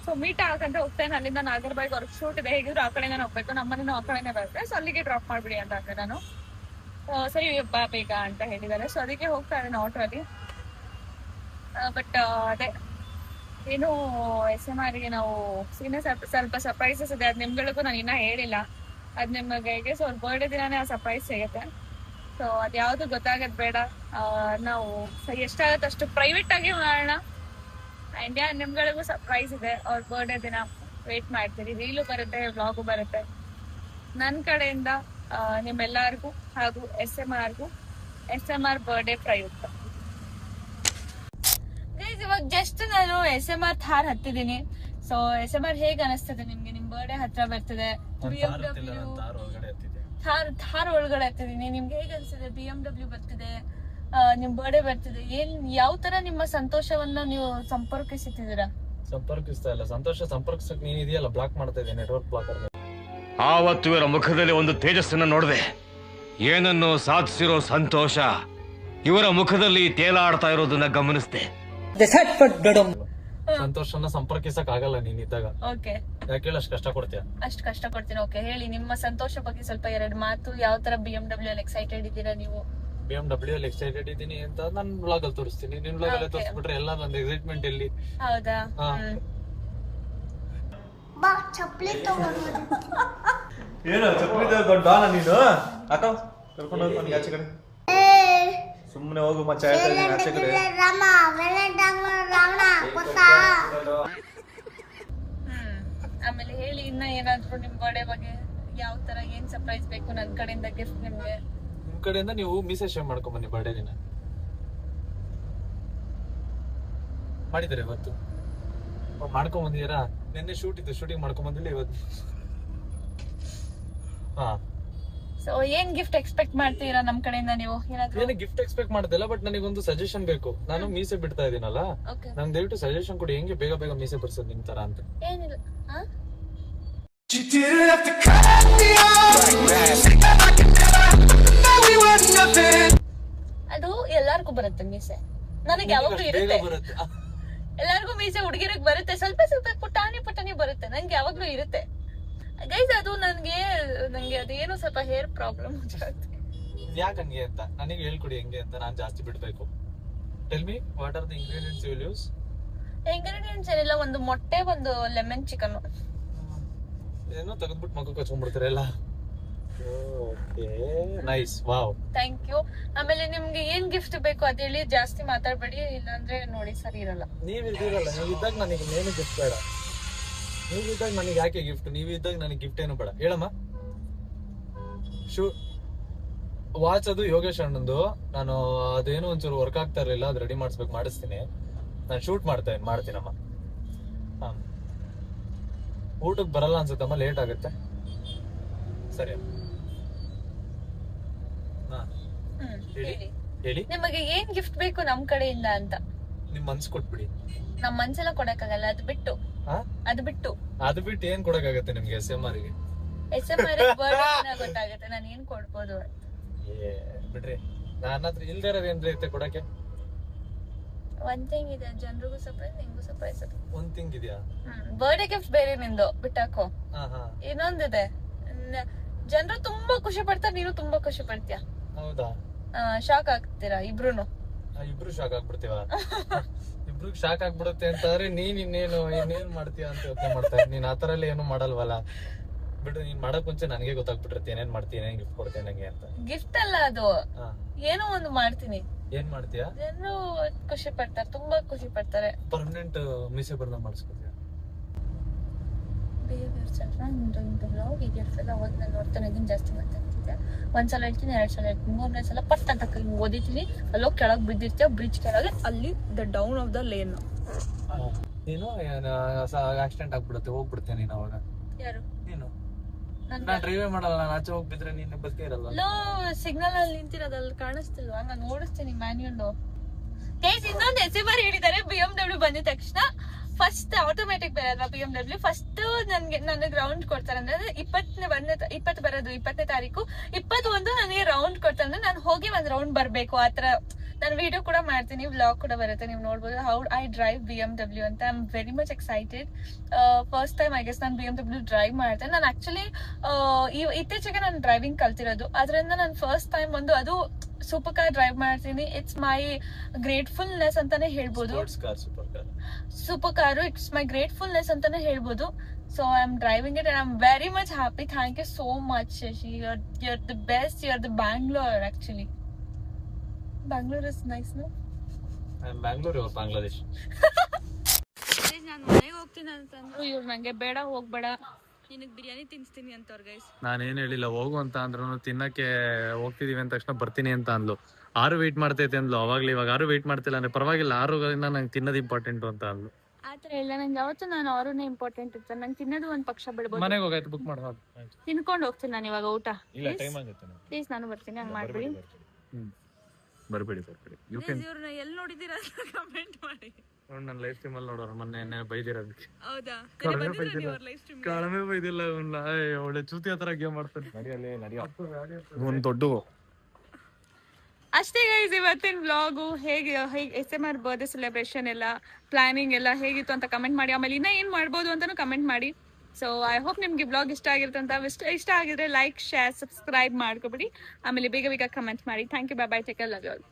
ಸೊ ಮೀಟ್ ಆಗಂತ ಹೋಗ್ತೇನೆ. ಅಲ್ಲಿಂದ ನಾಗರಬಾಯಿಗೆ ಅವ್ರಿಗೆ ಶೂಟ್ ಇದೆ, ಹೇಗಿದ್ರು ಆ ಕಡೆನೇ ಹೋಗ್ಬೇಕು, ನಮ್ಮನೇನೂ ಆ ಕಡೆನೇ ಬರುತ್ತೆ. ಸೊ ಅಲ್ಲಿಗೆ ಡ್ರಾಪ್ ಮಾಡಿಬಿಡಿ ಅಂತ ಅಂದೆ ನಾನು. ಸರಿ ಬಾ ಬೇಗ ಅಂತ ಹೇಳಿದ್ದಾರೆ. ಸೊ ಅದಕ್ಕೆ ಹೋಗ್ತಾ ಇದ್ದೀನಿ ಆಟೋಲ್ಲಿ. ಬಟ್ ಅದೇ ಏನು SMRಗೆ ನಾವು ಸ್ವಲ್ಪ ಸರ್ಪ್ರೈಸಸ್ ಇದೆ. ಅದು ನಿಮ್ಗಳಿಗೂ ನಾನು ಇನ್ನೂ ಹೇಳಿಲ್ಲ, ಅದು ನಿಮಗೆ. ಸೊ ಅವ್ರ ಬರ್ಡೇ ದಿನಾನೇ ಆ ಸರ್ಪ್ರೈಸ್ ಸಿಗುತ್ತೆ. ಸೊ ಅದು ಯಾವುದು ಗೊತ್ತಾಗೋದು ಬೇಡ. ನಾವು ಎಷ್ಟಾಗುತ್ತೆ ಅಷ್ಟು ಪ್ರೈವೇಟ್ ಆಗಿ ಮಾಡೋಣ. ಆ್ಯಂಡ್ ನಿಮ್ಗಳಿಗೂ ಸರ್ಪ್ರೈಸ್ ಇದೆ. ಅವ್ರ ಬರ್ಡೇ ದಿನ ವೇಟ್ ಮಾಡ್ತೀರಿ. ರೀಲು ಬರುತ್ತೆ, ವ್ಲಾಗು ಬರುತ್ತೆ ನನ್ನ ಕಡೆಯಿಂದ ನಿಮ್ಮೆಲ್ಲರಿಗೂ ಹಾಗೂ SMR ಬರ್ಡೇ ಪ್ರಯುಕ್ತ. ಇವಾಗ ಜಸ್ಟ್ ನಾನು SMR ಥಾರ್ ಹತ್ತಿದ್ದೀನಿ. ಸೊ SMR ಹೇಗೆ ಅನಿಸ್ತದೆ ನಿಮ್ಗೆ? ನಿಮ್ ಬರ್ಡೇ ಹತ್ರ ಬರ್ತದೆ, ಥಾರ್ ಒಳಗಡೆ ಹತ್ತಿದ್ದೀನಿ. ನಿಮ್ಗೆ ಹೇಗೆ ಅನಿಸ್ತದೆ? BMW ಬರ್ತಿದೆ, ನಿಮ್ ಬರ್ಡೇ ಬರ್ತಿದೆ. ಯಾವ ತರ ನಿಮ್ಮ ಸಂತೋಷವನ್ನ ನೀವು ಸಂಪರ್ಕಿಸುತ್ತಿದ್ದೀರಾ? ಸಂಪರ್ಕಿಸ್ತಾ ಇಲ್ಲ, ಸಂಪರ್ಕಿಸಕ್ ನೀನ್ ಇದೆಯಲ್ಲ, ಬ್ಲಾಕ್ ಮಾಡ್ತಾ ಇದ್ದೀನಿ, ನೆಟ್ವರ್ಕ್ ಬ್ಲಾಕರ್. ಆವತ್ತು ಇವರ ಮುಖದಲ್ಲಿ ಒಂದು ತೇಜಸ್ಸನ್ನು ನೋಡಿದೆ. ಏನನ್ನು ಸಾಧಿಸಿರೋ ಸಂತೋಷ ಇವರ ಮುಖದಲ್ಲಿ ತೇಲಾಡ್ತಾ ಇರೋದನ್ನ ಗಮನಿಸಿದೆ. ಸಂತೋಷನ ಸಂಪರ್ಕಿಸಕ್ ಆಗಲ್ಲ ನೀನಿದ್ದಾಗ. ಓಕೆ, ಯಾಕೆ ಹೇಳಿ ಅಷ್ಟು ಕಷ್ಟ ಕೊಡ್ತೀಯ? ಅಷ್ಟು ಕಷ್ಟ ಕೊಡ್ತೀನಿ. ಓಕೆ, ಹೇಳಿ ನಿಮ್ಮ ಸಂತೋಷ ಬಗ್ಗೆ ಸ್ವಲ್ಪ 2 ಮಾತು. ಯಾವ ತರ BMW ಅಲ್ಲಿ ಎಕ್ಸೈಟೆಡ್ ಇದ್ದೀರಾ ನೀವು? BMW ಅಲ್ಲಿ ಎಕ್ಸೈಟೆಡ್ ಇದ್ದೀನಿ ಅಂತ ನಾನು ವ್ಲಾಗ್ ಅಲ್ಲಿ ತೋರಿಸ್ತೀನಿ. ನಿನ್ ವ್ಲಾಗ್ ಅಲ್ಲಿ ತೋರಿಸ್ಬಿಟ್ರೆ ಎಲ್ಲ ನಂದು ಎಕ್ಸೈಟ್ಮೆಂಟ್ ಎಲ್ಲಿ? ಹೌದಾ? ಏನು ಚಪ್ಪಲಿ ದೊಡ್ಡ ನೀನು ಅಕ್ಕ ಕರ್ಕೊಂಡು ಹೋಗಿ ಆಚೆ ಕಡೆ. ಸುಮ್ಮನೆ ಹೋಗು ಮಚ್ಚ, ಆಚೆ ಕಡೆ. ಆಮೇಲೆ ಹೇಳಿ ಇನ್ನ ಏನಾದ್ರು ನಿಮ್ ಬರ್ಡೇ ಬಗ್ಗೆ, ಯಾವ ತರ ಏನ್ ಸರ್ಪ್ರೈಸ್ ಬೇಕು ನನ್ನ ಕಡೆಯಿಂದ ಗಿಫ್ಟ್ ನಿಮ್ಗೆ? ಕಡೆಯಿಂದ ನೀವು ಮೀಸೆ ಶೇವ್ ಮಾಡ್ಕೊಂಡ್ ಬನ್ನಿ ಬರ್ಡೇ ದಿನ. ಮಾಡಿದ್ದಾರೆ ಇವತ್ತು ಮಾಡ್ಕೊಂಡ್ ಬಂದಿದ್ದೀರಾ? ನಿನ್ನೆ ಶೂಟ್ ಇತ್ತು, ಶೂಟಿಂಗ್ ಮಾಡ್ಕೊಂಡ್ ಬಂದಿಲ್ಲ ಇವತ್ತು. ಹಾ, ಸೊ ಏನ್ ಗಿಫ್ಟ್ ಎಕ್ಸ್ಪೆಕ್ಟ್ ಮಾಡ್ತೀರಾ ನಮ್ ಕಡೆಯಿಂದ ನೀವು? ಏನು ಗಿಫ್ಟ್ ಎಕ್ಸ್ಪೆಕ್ಟ್ ಮಾಡ್ತಿಲ್ಲ, ಬಟ್ ನನಗೊಂದು ಸಜೆಷನ್ ಬೇಕು. ನಾನು ಮೀಸೆ ಬಿಡ್ತಾ ಇದೀನಲ್ಲ, ನಂಗೆ ದಯವಿಟ್ಟು ಸಜೆಷನ್ ಕೊಡಿ, ಹೆಂಗೆ ಬೇಗ ಬೇಗ ಮೀಸೆ ಬರ್ಸೋದು ನಿಮ್ ತರ ಅಂತ. ಏನಿಲ್ಲ, ಅದು ಎಲ್ಲಾರ್ಗೂ ಬರುತ್ತೆ ಮೀಸೆ, ನನಗೆ ಯಾವಾಗ್ಲೂ ಇರುತ್ತೆ. ಎಲ್ಲಾರ್ಗು ಮೀಸೆ ಹುಡುಗಿರಿಗೆ ಬರುತ್ತೆ, ಸ್ವಲ್ಪ ಸ್ವಲ್ಪ ಪುಟಾಣಿ ಬರುತ್ತೆ, ನಂಗೆ ಯಾವಾಗ್ಲೂ ಇರುತ್ತೆ ಗೈಸ್. ಅದು ನಂಗೆ ಅದೇನೋ ಸ್ವಲ್ಪ ಹೇರ್ ಪ್ರಾಬ್ಲಮ್ ಯಾಕೆ ಹಂಗೆ ಅಂತ ನನಗೆ ಹೇಳ್ಕೊಡಿ, ಹೆಂಗೆ ಅಂತ ನಾನು ಜಾಸ್ತಿ ಬಿಡ್ಬೇಕು. Tell me, what are the ingredients you will use? Ingredients ಏನಿಲ್ಲ, ಒಂದು ಮೊಟ್ಟೆ, ಒಂದು ಲೆಮನ್ ಚಿಕನ್. ಏನೋ ತೆಗೆದ್ಬಿಟ್ಟು ಮಗು ಕಚ್ಕೊಂಡ್ಬಿಡ್ತಾರೆ ಎಲ್ಲ. Okay, nice, wow, thank you. ಆಮೇಲೆ ನಿಮ್ಗೆ ಏನ್ ಗಿಫ್ಟ್ ಬೇಕು ಅದ್ ಹೇಳಿ, ಜಾಸ್ತಿ ಮಾತಾಡ್ಬೇಡಿ, ಇಲ್ಲಾಂದ್ರೆ ನೋಡಿ ಸರಿ ಇರಲ್ಲ. ನೀವಿದ್ದೀರಲ್ಲ, ನೀವಿದ್ದಾಗ ನನಗೆ ಏನು ಗಿಫ್ಟ್ ಬೇಡ. ನೀವಿದ್ದಾಗ ನನಗೆ ಯಾಕೆ ಗಿಫ್ಟ್? ನೀವಿದ್ದಾಗ ನನಗೆ ಗಿಫ್ಟ್ ಏನು ಬೇಡ, ಹೇಳಮ್ಮ. ವಾಚ್ ಅದು ಯೋಗೇಶ್ ಅಣ್ಣಂದು. ನಾನು ಅದೇನೋ ಒಂಚೂರು ವರ್ಕ್ ಆಗ್ತಾ ಇರ್ಲಿಲ್ಲ, ಅದು ರೆಡಿ ಮಾಡಿಸ್ತೀನಿ. ನಾನು ಶೂಟ್ ಮಾಡ್ತೀನಮ್ಮ. ಹಾ, ಊಟಕ್ಕೆ ಬರಲ್ಲ ಅನ್ಸುತ್ತಮ್ಮ, ಲೇಟ್ ಆಗುತ್ತೆ. ಸರಿ, ಹೇಳಿ ನಿಮಗೆ ಏನ್ ಗಿಫ್ಟ್ ಬೇಕು ನಮ್ ಕಡೆಯಿಂದ ಅಂತ. ನಿಮ್ ಮನ್ಸು ಕೊಟ್ಬಿಡಿ. ನಮ್ ಮನ್ಸೆಲ್ಲ ಕೊಡಕ್ಕಾಗಲ್ಲ, ಅದು ಬಿಟ್ಟು ಅದು ಬಿಟ್ಟು ಏನ್ ಕೊಡಕ್ಕಾಗತ್ತೆ ನಿಮ್ಗೆ? SMR ಗೆ ಗೊತ್ತಾಗುತ್ತೆ ನಾನು ಏನ್ ಕೊಡ್ಬೋದು ಅಂತ. ಬಿಡ್ರಿ, ನನ್ನ ಹತ್ರ ಇಲ್ದೇ ಇರೋದು ಏನ್ರಿ ಐತೆ ಕೊಡಕ್ಕೆ? ಒಂದ್ ಥಿಂಗ್ ಇದೆ, ಜನರಿಗೂ ಸರ್ಪ್ರೈಸ್, ನಿಂಗೂ ಸರ್ಪ್ರೈಸ್. ಒಂದ್ ಥಿಂಗ್ ಇದೆಯಾ? ಬರ್ಡೇ ಗಿಫ್ಟ್ ಬೇರೆ ನಿಂದು ಬಿಟ್ಟಾಕೋ. ಇನ್ನೊಂದಿದೆ, ಜನರು ತುಂಬಾ ಖುಷಿ ಪಡ್ತಾರೆ, ನೀನು ತುಂಬಾ ಖುಷಿ ಪಡ್ತೀಯ. ಹೌದಾ? ಶಾಕ್ ಆಗ್ತೀರಾ ಇಬ್ರು ಶಾಕ್ ಆಗ್ಬಿಡ್ತೀವ? ಇಬ್ರಿಗೆ ಶಾಕ್ ಆಗ್ಬಿಡುತ್ತೆ ಅಂತಂದ್ರೆ ನೀನ್ ಇನ್ನೇನ್ ಮಾಡ್ತೀಯ ಅಂತ ಯೋಚನೆ ಮಾಡ್ತಾ ಇದ್ದೀನಿ. ನೀನ್ ಆತರ ಎಲ್ಲ ಏನು ಮಾಡಲ್ವಲ್ಲ, ಬಿಡು. ನೀನ್ ಮಾಡಕ್ ಮುಂಚೆ ನನಗೆ ಗೊತ್ತಾಗ್ಬಿಟ್ಟಿರುತ್ತೆ ಏನೇನ್ ಮಾಡ್ತೀನಿ, ಏನ್ ಗಿಫ್ಟ್ ಕೊಡ್ತೀನಿ ನಂಗೆ ಅಂತ. ಗಿಫ್ಟ್ ಅಲ್ಲ ಅದು, ಏನೋ ಒಂದು ಮಾಡ್ತೀನಿ. ಏನ್ ಮಾಡ್ತೀಯಾ? ಜನರು ಖುಷಿ ಪಡ್ತಾರೆ, ತುಂಬಾ ಖುಷಿ ಪಡ್ತಾರೆ. ಪರ್ಮನೆಂಟ್ ಮೀಸೆ ಬರ್ದ ಮಾಡಿಸ್ಕೊತೀಯ? ನೋಡ್ತಾನೆ ಇದನ್ನ ಜಾಸ್ತಿ ಮಾತಾಡ್ತಿದ್ದೆ. ಒಂದ್ಸಲ ಹೇಳ್ತೀನಿ, 2 ಸಲ ಹೇಳ್ತೀನಿ, 3ನೇ ಸಲ ಪಟ್ ಅಂತ ಓದಿತೀನಿ. ಅಲ್ಲೋ ಕೆಳಗ್ ಬಿದ್ದಿರ್ತೀಯ, ಬ್ರಿಡ್ಜ್ ಕೆಳಗೆ, ಅಲ್ಲಿ the down off the lane. ನೀನು ಆಕ್ಸಿಡೆಂಟ್ ಆಗ್ಬಿಡುತ್ತೆ, ಹೋಗ್ಬಿಡ್ತೇನೆ ನೀನು ಅವಾಗ. ಯಾರು? ನೀನು. ನಾನ್ ಡ್ರೈವೇ ಮಾಡಲ್ಲ, ನಾನು ಆಚೆ ಹೋಗ್ಬಿದ್ರೆ ನೀನು ಬದುಕೇ ಇರಲ್ಲ. ಲೋ, ಸಿಗ್ನಲ್ ಅಲ್ಲಿ ನಿಂತಿರೋದಲ್ಲಿ ಕಾಣಿಸ್ತಿಲ್ವಾ? ನಾನು ಓಡಿಸ್ತೀನಿ ಮ್ಯಾನ್ಯುಯಲ್. ಗೈಸ್, ಇನ್ನೊಂದು SMR ಹೇಳಿದ್ದಾರೆ. BMW ಬಂದಿದ ತಕ್ಷಣ ಫಸ್ಟ್ ಆಟೋಮ್ಯಾಟಿಕ್ ಬರಲ್ವಾ BMW, ಫಸ್ಟ್ ನನಗೆ ರೌಂಡ್ ಕೊಡ್ತಾರೆ. ಅಂದ್ರೆ 20 ಬರೋದು 20ನೇ ತಾರೀಕು, 21 ನನಗೆ ರೌಂಡ್ ಕೊಡ್ತಾರೆ. ಅಂದ್ರೆ ನಾನು ಹೋಗಿ ಒಂದ್ ರೌಂಡ್ ಬರ್ಬೇಕು. ಆತರ ನಾನು ವಿಡಿಯೋ ಕೂಡ ಮಾಡ್ತೀನಿ, ವ್ಲಾಗ್ ಕೂಡ ಬರುತ್ತೆ, ನೀವು ನೋಡ್ಬೋದು. ಹೌ ಐ ಡ್ರೈವ್ BMW ಅಂತ. I am very much excited. First time I guess ನಾನು BMW ಡ್ರೈವ್ ಮಾಡ್ತೇನೆ. ನಾನು ಆಕ್ಚುಲಿ ಇತ್ತೀಚೆಗೆ ನಾನು ಡ್ರೈವಿಂಗ್ ಕಲ್ತಿರೋದು, ಅದರಿಂದ ನಾನು ಫಸ್ಟ್ ಟೈಮ್ ಅದು ಸೂಪರ್ ಕಾರ್ ಡ್ರೈವ್ ಮಾಡ್ತೀನಿ. ಇಟ್ಸ್ ಮೈ ಗ್ರೇಟ್ಫುಲ್ನೆಸ್ ಅಂತಾನೆ ಹೇಳ್ಬೋದು. Super car, it's my gratefulness ಅಂತಾನೆ ಹೇಳ್ಬೋದು. So I am driving it and I am very much happy. Thank you so much Shashi. you're the best. you're the Bangalore actually. Bangalore is nice, no? I am Bangalore or Bangladesh. ನಾನು ಮನೆಗೆ ಹೋಗ್ತೀನಿ ಅಂತಂದ್ರು ಇವ್ರು ನಂಗೆ ಬೇಡ ಹೋಗ್ಬೇಡ, ನಿನಗೆ ಬಿರಿಯಾನಿ ತಿನ್ಸ್ತೀನಿ ಅಂತವ್ರು. ಗೈಸ್, ನಾನೇನು ಹೇಳಿಲ್ಲ ಹೋಗು ಅಂತ ಅಂದ್ರು. ತಿನ್ನಕ್ಕೆ ಹೋಗ್ತಿದೀವಿ ಅಂದ ತಕ್ಷಣ ಬರ್ತೀನಿ ಅಂತ ಅಂದ್ಲು. 6 ವೇಟ್ ಮಾಡ್ತೈತೆ ಅಂದ್ಲು ಅವಾಗ್ಲೇ. ಇವಾಗ 6 ವೇಟ್ ಮಾಡ್ತಿಲ್ಲ ಅಂದ್ರೆ ಪರವಾಗಿಲ್ಲ, 6ರಿಂದ ನಂಗೆ ತಿನ್ನೋದು ಇಂಪಾರ್ಟೆಂಟ್ ಅಂತ ಅಂದ್ಲು. ಆತರ ಇಲ್ಲ, ನಂಗೆ ಯಾವತ್ತೂ ನಾನು ಅವ್ರನ್ನೇ ಇಂಪಾರ್ಟೆಂಟ್ ಇರ್ತಾರೆ. ನಂಗೆ ತಿನ್ನೋದು ಒಂದ್ ಪಕ್ಷ ಬಿಡ್ಬೋದು. ಮನೆಗೆ ಹೋಗಾಯ್ತು, ಬುಕ್ ಮಾಡೋದು ತಿನ್ಕೊಂಡು ಹೋಗ್ತೀನಿ ನಾನು ಇವಾಗ ಊಟ. ಇಲ್ಲ, ಟೈಮ್ ಆಗುತ್ತೆ. ಪ್ಲೀಸ್ ನಾನು ಬರ್ತೀನಿ, ಹಂಗೆ ಮಾಡ್ಬಿಡಿ. ಬರ್ಬೇಡಿ. ಇವ್ರನ್ನ ಎಲ್ಲಿ ನೋಡಿದೀರಾ ಅಂತ ಕಮೆಂಟ್ ಮಾಡಿ. ನನ್ನ ಲೈಫ್ ಸ್ಟ್ರೀಮ್ ಅಲ್ಲಿ ನೋಡೋರು ಮೊನ್ನೆ ಬೈದಿರೋದಕ್ಕೆ. ಹೌದಾ? ಕಡಿಮೆ ಬೈದಿಲ್ಲ. ಒಳ್ಳೆ ಚೂತಿ ಹತ್ರ ಗೇಮ್ ಮಾಡ್ತಾನೆ. ಒಂದು ದೊಡ್ಡ ಅಷ್ಟೇ ಗೈಸ್, ಇವತ್ತಿನ ವ್ಲಾಗು ಹೇಗೆ SMR ಬರ್ತ್ಡೇ ಸೆಲೆಬ್ರೇಷನ್ ಎಲ್ಲ ಪ್ಲಾನಿಂಗ್ ಎಲ್ಲ ಹೇಗಿತ್ತು ಅಂತ ಕಮೆಂಟ್ ಮಾಡಿ. ಆಮೇಲೆ ಇನ್ನ ಏನ್ ಮಾಡ್ಬೋದು ಅಂತಾನು ಕಮೆಂಟ್ ಮಾಡಿ. ಸೊ ಐ ಹೋಪ್ ನಿಮ್ಗೆ ಬ್ಲಾಗ್ ಇಷ್ಟ ಆಗಿರುತ್ತೆ ಅಂತ. ಇಷ್ಟ ಆಗಿದ್ರೆ ಲೈಕ್, ಶೇರ್, ಸಬ್ಸ್ಕ್ರೈಬ್ ಮಾಡ್ಕೊಬಿಡಿ. ಆಮೇಲೆ ಬೇಗ ಕಮೆಂಟ್ ಮಾಡಿ. Thank you, bye bye, take care, love you all.